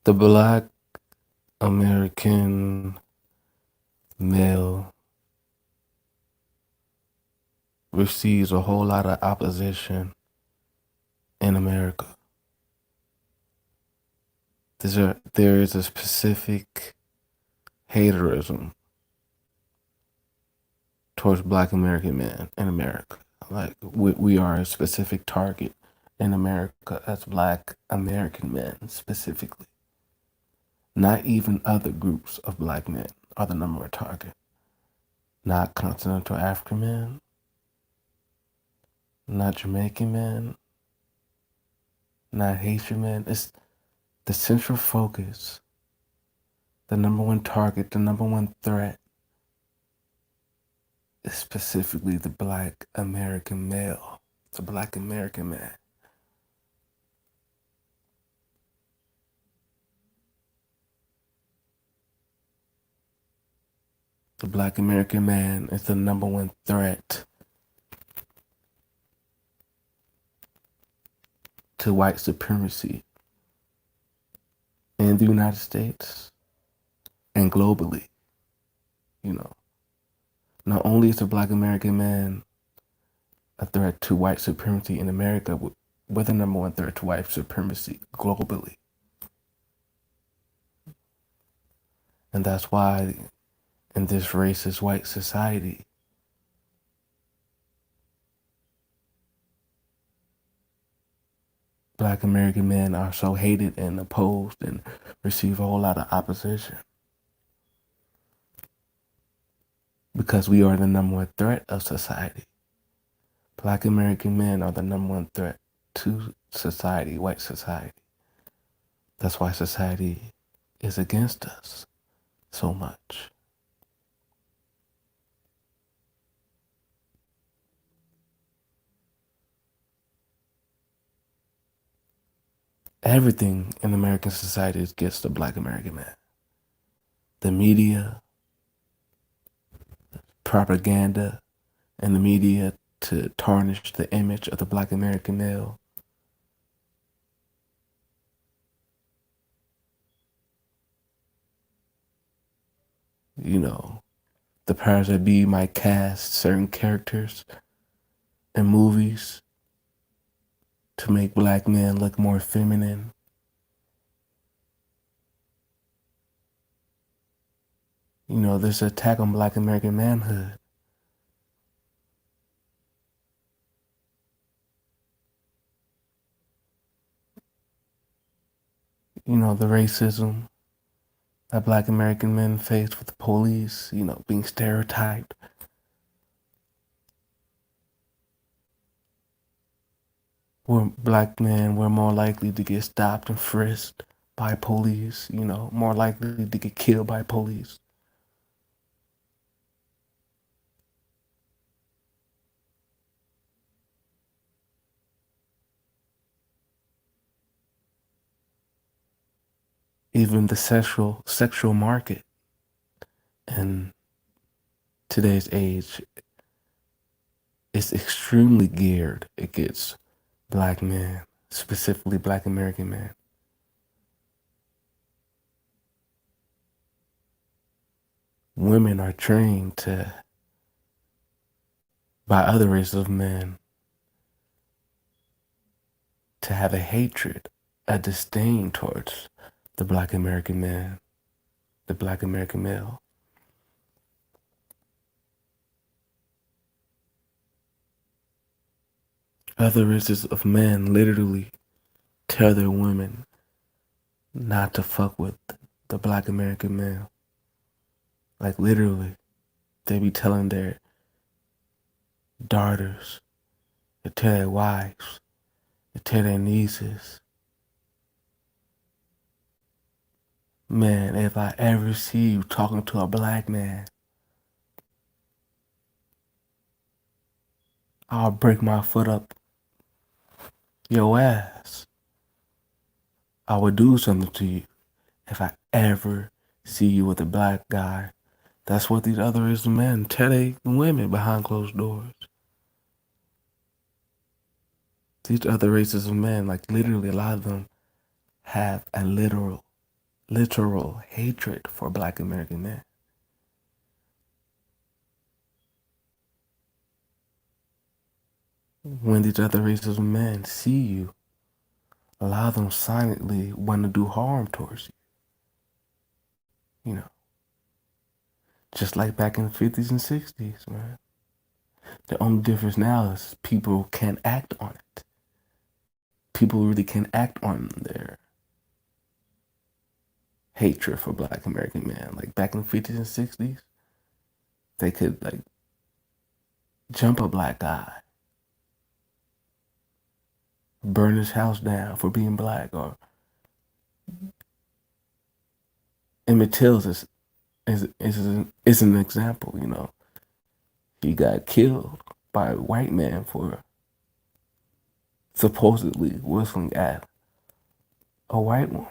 The Black American male receives a whole lot of opposition in America. There is a specific haterism towards Black American men in America. Like we are a specific target in America as Black American men specifically. Not even other groups of Black men are the number one target. Not continental African men, not Jamaican men, not Haitian men. It's the central focus, the number one target, the number one threat is specifically the Black American male, the Black American man. The Black American man is the number one threat to white supremacy in the United States and globally. You know, not only is the Black American man a threat to white supremacy in America, we're the number one threat to white supremacy globally. And that's why in this racist white society, Black American men are so hated and opposed and receive a whole lot of opposition. Because we are the number one threat of society. Black American men are the number one threat to society, white society. That's why society is against us so much. Everything in American society is against the Black American man. The media, propaganda, and the media to tarnish the image of the Black American male. You know, the powers that be might cast certain characters in movies to make Black men look more feminine. You know, there's an attack on Black American manhood. You know, the racism that Black American men face with the police, you know, being stereotyped. Where Black men were more likely to get stopped and frisked by police, you know, more likely to get killed by police. Even the sexual market in today's age is extremely geared against Black men, specifically Black American men. Women are trained by other races of men to have a hatred, a disdain towards the Black American man, the Black American male. Other races of men literally tell their women not to fuck with the Black American male. Like literally, they be telling their daughters, they tell their wives, they tell their nieces, man, if I ever see you talking to a Black man, I'll break my foot up your ass. I would do something to you if I ever see you with a Black guy. That's what these other races of men tell their women behind closed doors. These other races of men, like literally a lot of them have a literal literal hatred for Black American men. When these other races of men see you, a lot of them silently want to do harm towards you. You know, just like back in the 50s and 60s, man. The only difference now is people can't act on it. People really can't act on their hatred for Black American men. Like back in the 50s and 60s, they could like jump a black guy, burn his house down for being black, or Emmett Till is an example. You know, he got killed by a white man for supposedly whistling at a white woman,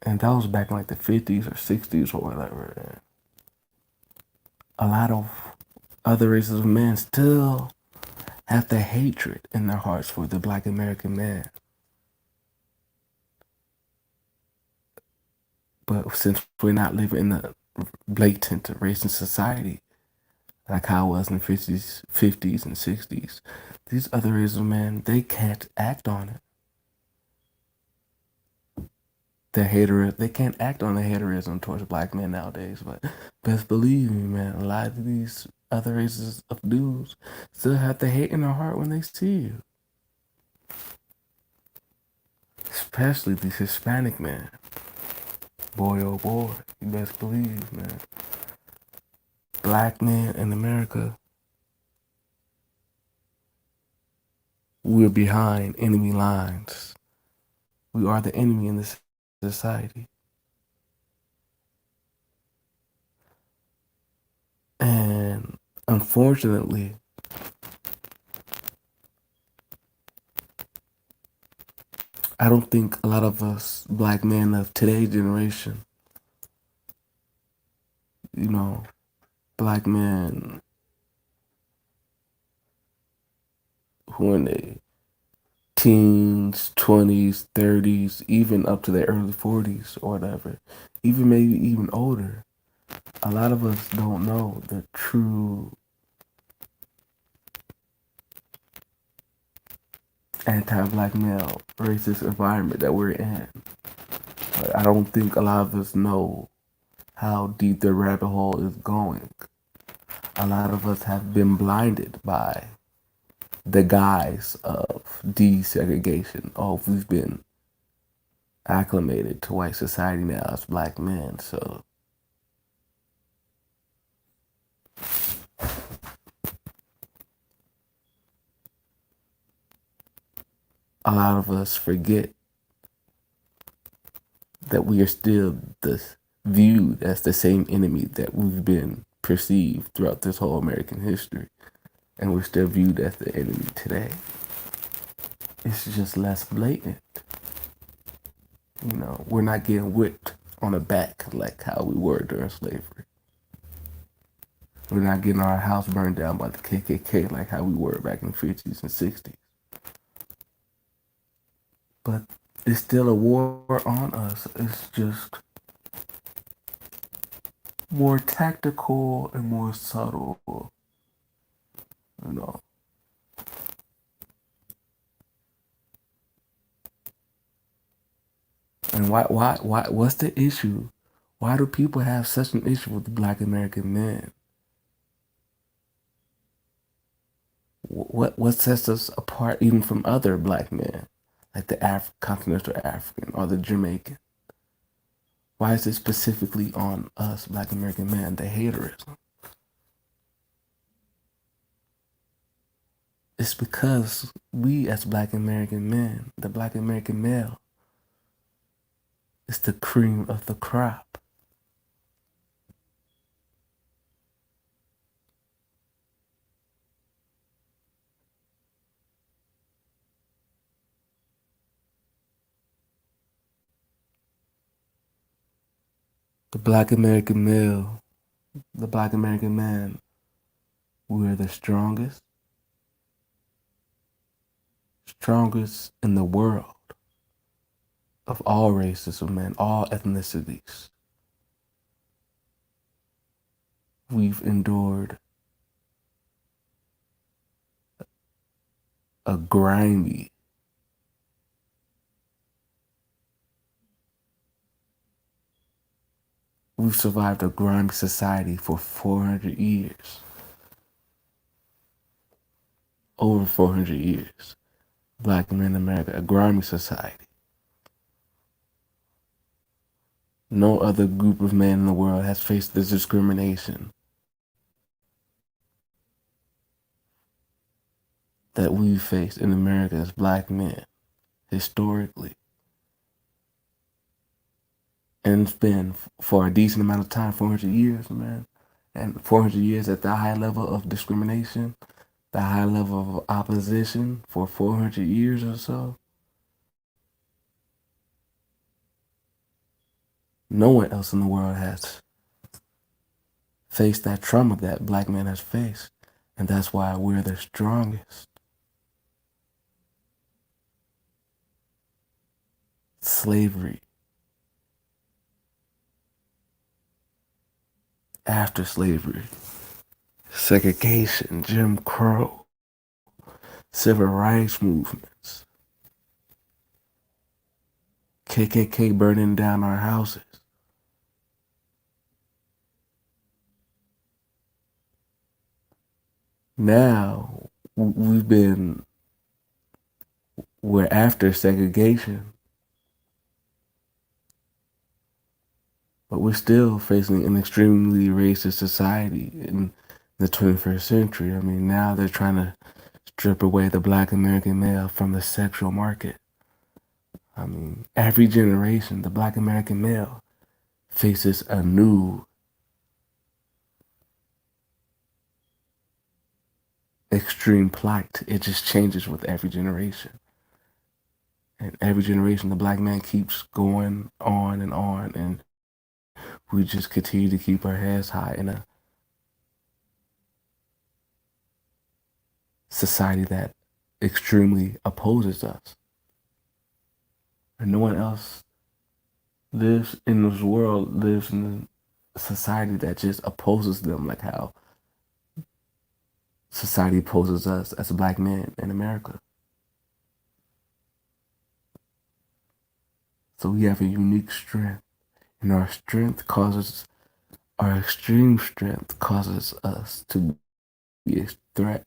and that was back in like the 50s or 60s or whatever. And a lot of other races of men still have the hatred in their hearts for the Black American man. But since we're not living in a blatant racist society, like how it was in the 50s and 60s, these other races of men, they can't act on it. They can't act on the haterism towards black men nowadays, but best believe me, man, a lot of these other races of dudes still have the hate in their heart when they see you. Especially these Hispanic men. Boy, oh boy, you best believe, man. Black men in America, we're behind enemy lines. We are the enemy in this society. And unfortunately, I don't think a lot of us black men of today's generation, you know, black men who in their teens, 20s, 30s, even up to their early 40s or whatever, even maybe even older, a lot of us don't know the true anti-black male racist environment that we're in. But I don't think a lot of us know how deep the rabbit hole is going. A lot of us have been blinded by the guise of desegregation. Oh, we've been acclimated to white society now as black men, so a lot of us forget that we are still viewed as the same enemy that we've been perceived throughout this whole American history, and we're still viewed as the enemy today. It's just less blatant. You know, we're not getting whipped on the back like how we were during slavery. We're not getting our house burned down by the KKK like how we were back in the 50s and 60s. But it's still a war on us. It's just more tactical and more subtle, you know. And what's the issue? Why do people have such an issue with Black American men? What sets us apart even from other black men, like the continental African or the Jamaican? Why is it specifically on us, Black American men, the haterism? It's because we as Black American men, the Black American male, is the cream of the crop. The Black American male, the Black American man, we're the strongest in the world. of all races of men, all ethnicities. We've endured a grimy, we've survived a grimy society for 400 years, over 400 years. Black men in America, a grimy society. No other group of men in the world has faced this discrimination that we faced in America as black men, historically. And it's been for a decent amount of time, 400 years, man. And 400 years at the high level of discrimination, the high level of opposition for 400 years or so. No one else in the world has faced that trauma that black men has faced. And that's why we're the strongest. Slavery. After slavery. Segregation, Jim Crow, civil rights movements, KKK burning down our houses. Now we're after segregation, but we're still facing an extremely racist society in the 21st century. I mean, now they're trying to strip away the black American male from the sexual market. I mean, every generation, the black American male faces a new extreme plight. It just changes with every generation. And every generation, the black man keeps going on, and we just continue to keep our heads high in a society that extremely opposes us. And no one else lives in this world, lives in a society that just opposes them, like how society opposes us as black men in America. So we have a unique strength, and our extreme strength causes us to be a threat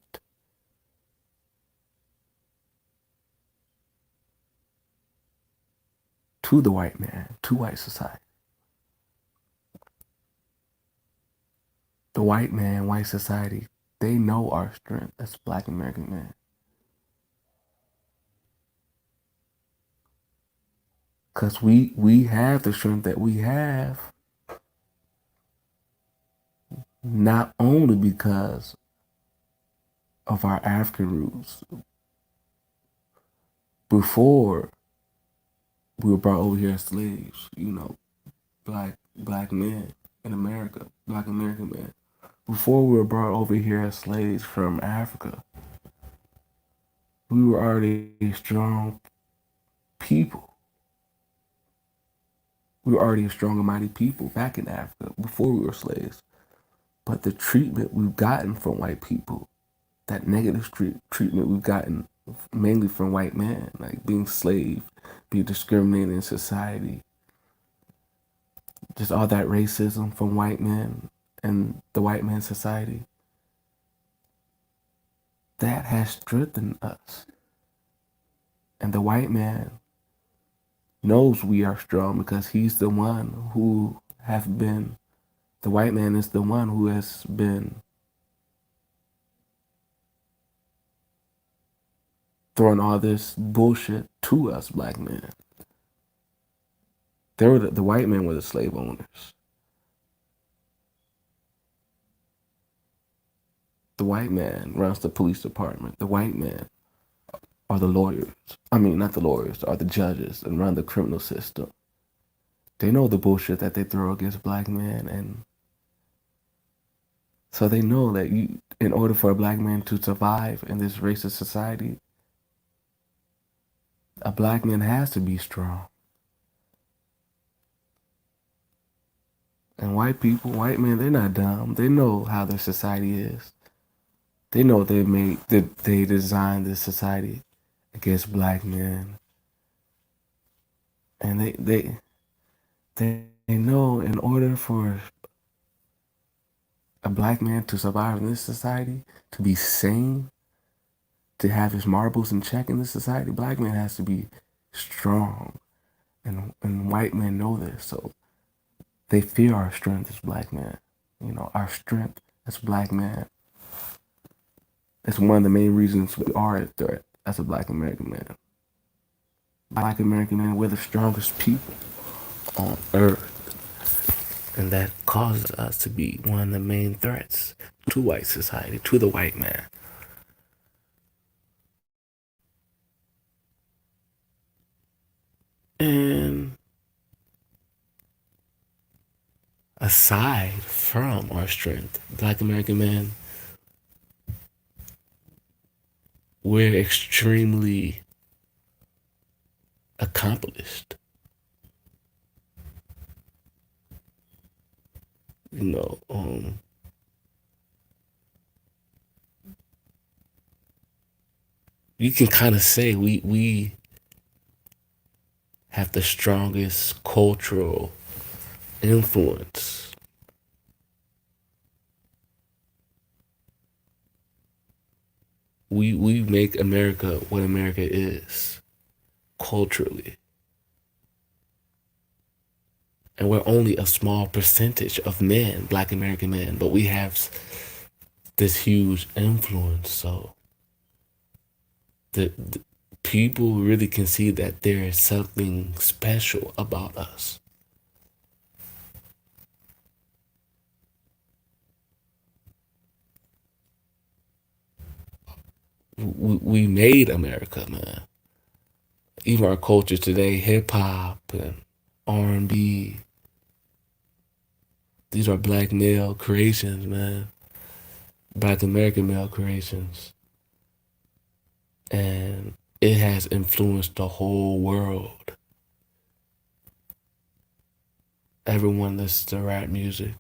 to the white man, to white society. The white man, white society, they know our strength as black American men. Because we have the strength that we have, not only because of our African roots. Before we were brought over here as slaves, black men in America, black American men. Before we were brought over here as slaves from Africa, we were already strong people. We were already a strong and mighty people back in Africa before we were slaves. But the treatment we've gotten from white people, that negative treatment we've gotten mainly from white men, like being slave, being discriminated in society, just all that racism from white men and the white man society, that has strengthened us. And the white man knows we are strong because he's the one who the white man is the one who has been throwing all this bullshit to us black men. The white men were the slave owners. The white man runs the police department. The white man are the lawyers. I mean, not the lawyers, are the judges and run the criminal system. They know the bullshit that they throw against black men, and so they know that in order for a black man to survive in this racist society, a black man has to be strong. And white people, white men, they're not dumb. They know how their society is. They know they designed this society against black men, and they know in order for a black man to survive in this society, to be sane, to have his marbles in check in this society, black man has to be strong, and white men know this, so they fear our strength as black men. You know, our strength as black man. It's one of the main reasons we are a threat as a black American man. Black American man, we're the strongest people on earth. And that causes us to be one of the main threats to white society, to the white man. And aside from our strength, black American men, we're extremely accomplished. You know, you can kind of say we have the strongest cultural influence. We make America what America is culturally. And we're only a small percentage of men, black American men, but we have this huge influence. So the people really can see that there is something special about us. We made America, man. Even our culture today, hip hop and R&B, these are black male creations, man. Black American male creations. And it has influenced the whole world. Everyone listens to rap music.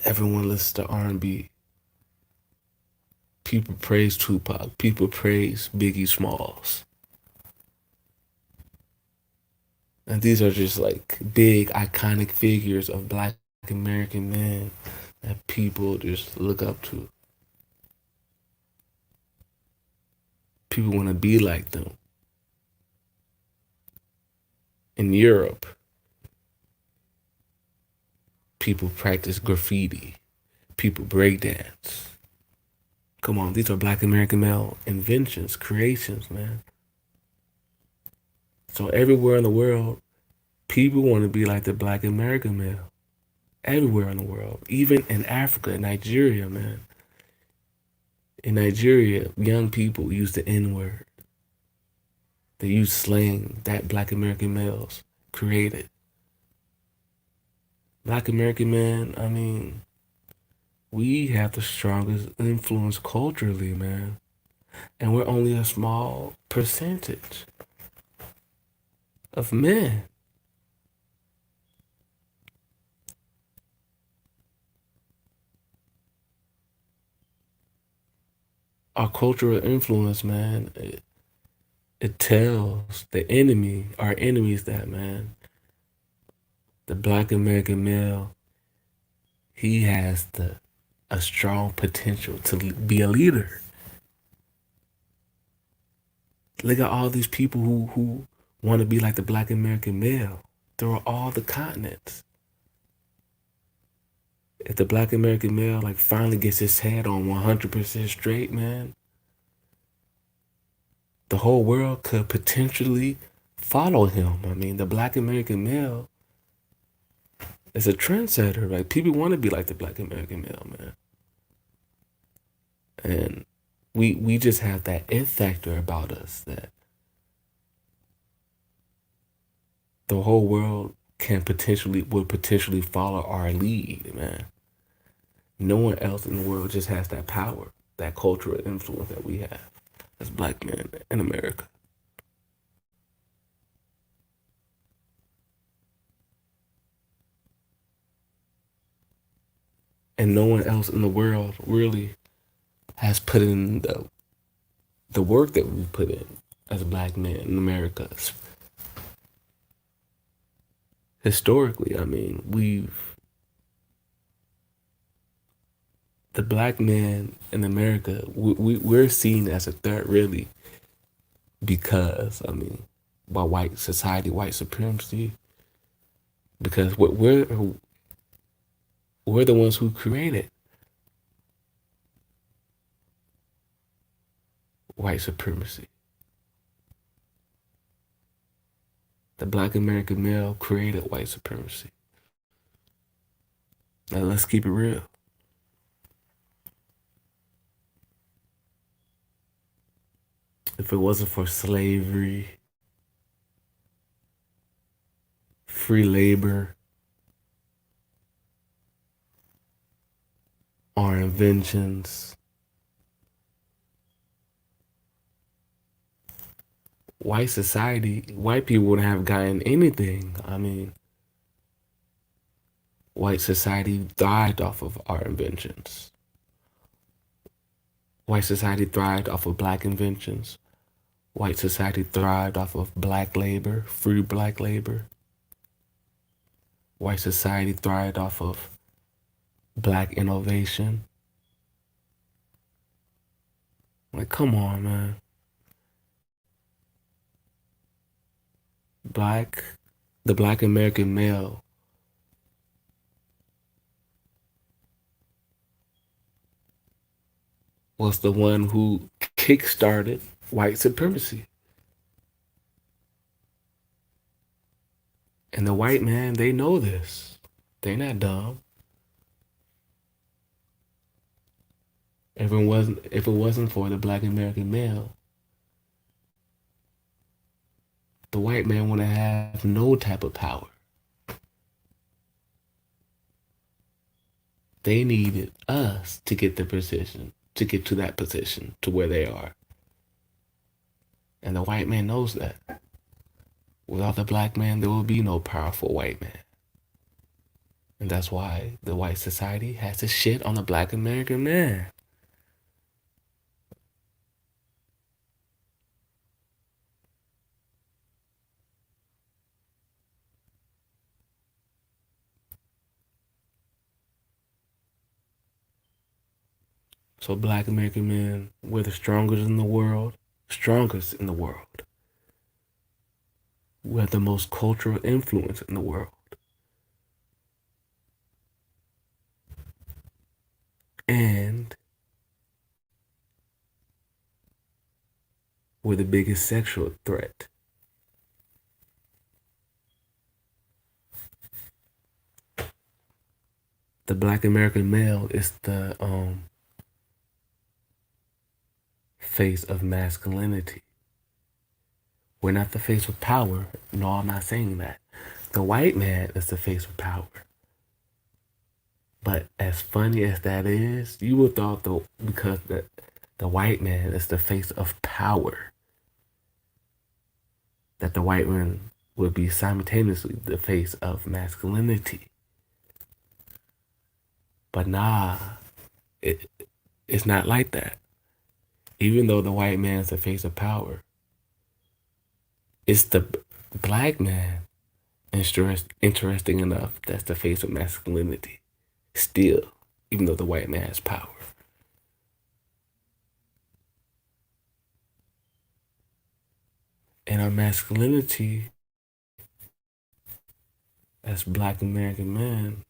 Everyone listens to R&B. People praise Tupac. People praise Biggie Smalls. And these are just like big iconic figures of black American men that people just look up to. People want to be like them. In Europe, people practice graffiti. People breakdance. Come on, these are black American male inventions, creations, man. So everywhere in the world, people want to be like the black American male. Everywhere in the world, even in Africa, in Nigeria, man. In Nigeria, young people use the N-word. They use slang that black American males created. Black American men, I mean, we have the strongest influence culturally, man. And we're only a small percentage of men. Our cultural influence, man, it tells the enemy, our enemies that, man, the black American male, he has a strong potential to be a leader. Look at all these people who want to be like the black American male through all the continents. If the black American male like finally gets his head on 100% straight, man, the whole world could potentially follow him. I mean, the black American male is a trendsetter. Like people want to be like the black American male, man. And we just have that it factor about us that the whole world would potentially follow our lead, man. No one else in the world just has that power, that cultural influence that we have as black men in America. and no one else in the world really has put in the work that we put in as black men in America. Historically, I mean, the black man in America, we're seen as a threat really because, I mean, by white society, white supremacy, because we're the ones who created white supremacy. The black American male created white supremacy. Now let's keep it real. If it wasn't for slavery, free labor, our inventions, white society, white people wouldn't have gotten anything. I mean, white society thrived off of our inventions. White society thrived off of black inventions. White society thrived off of black labor, free black labor. White society thrived off of black innovation. Like, come on, man. The black American male was the one who kickstarted white supremacy. And the white man, they know this. They're not dumb. If it wasn't for the black American male, the white man wouldn't have no type of power. They needed us to get the position, to get to that position, to where they are. And the white man knows that. Without the black man, there will be no powerful white man. And that's why the white society has to shit on the black American man. So black American men, we're the strongest in the world, strongest in the world. We have the most cultural influence in the world. And we're the biggest sexual threat. The black American male is the face of masculinity. We're not the face of power. No, I'm not saying that. The white man is the face of power. But as funny as that is, you would thought because the white man is the face of power, that the white man would be simultaneously the face of masculinity. But nah, it's not like that. Even though the white man is the face of power, it's the black man, interesting enough, that's the face of masculinity. Still, even though the white man has power. And our masculinity as black American men